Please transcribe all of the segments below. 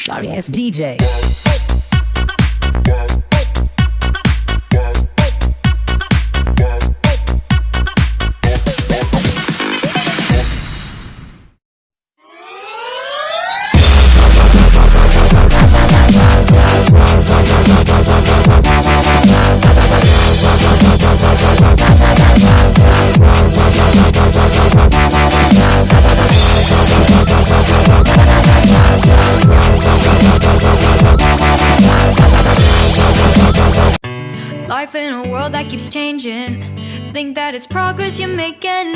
Sorry ass DJ. Life in a world that keeps changing. Think that it's progress you're making.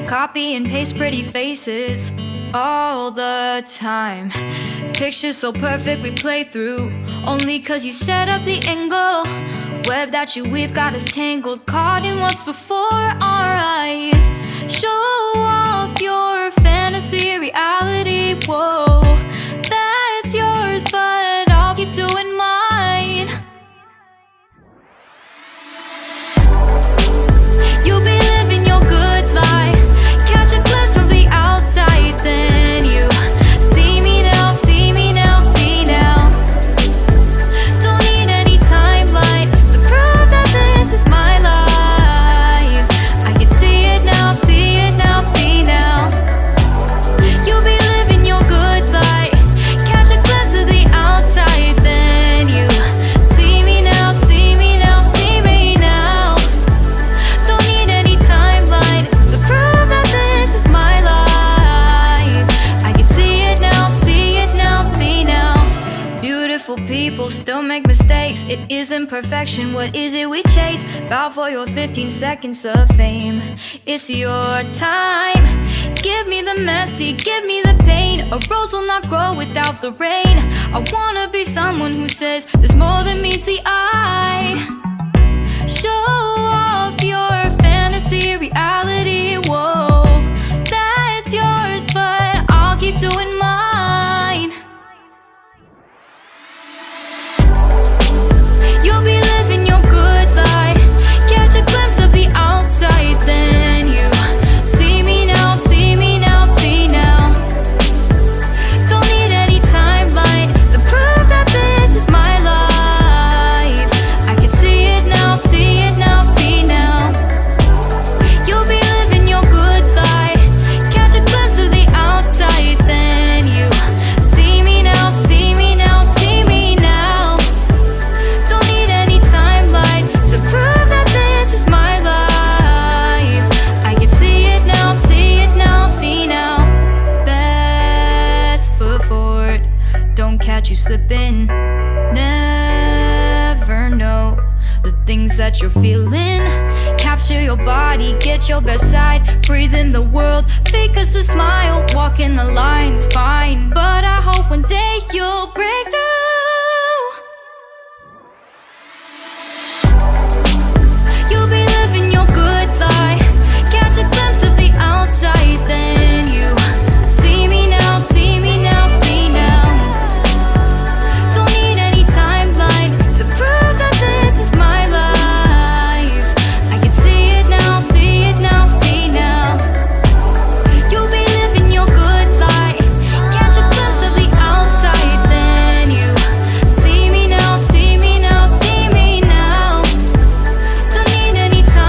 Copy and paste pretty faces all the time. Pictures so perfect we play through only cause you set up the angle. Web that you weave got us tangled, caught in what's before our eyes. Show off your fantasy reality. Whoa, that's yours, but I'll keep doing mine. You'll be living your good life. Catch a glimpse from the outside, then you see me now, see me now, see now. Don't need any timeline to prove that this is my life. I can see it now, see it now, see now. You'll be living your good life. Catch a glimpse of the outside, then you see me now, see me now, see me now. Don't need any timeline to prove that this is my life. I can see it now, see it now, see now. Beautiful people still make mistakes. It isn't perfection, what is it we chase? Bow for your 15 seconds of fame. It's your time. Give me the messy, give me the pain. A rose will not grow without the rain. I wanna be someone who says there's more than meets the eye. Show off your fantasy reality. Whoa, that's yours, but I'll keep doing mine. You'll be living your good life. Catch a glimpse of the outside, then you see me now, see me now, see now. Don't need any timeline to prove that this is my life. I can see it now, see it now, see now. You'll be living your good life. Catch a glimpse of the outside, then you see me now, see me now, see me now. Don't need any timeline to prove that this is my life. I can see it now, see it now, see now. Best foot forward, don't catch you slipping. Never know the things that you're feeling. Capture your body, get your best side. Breathe in the world,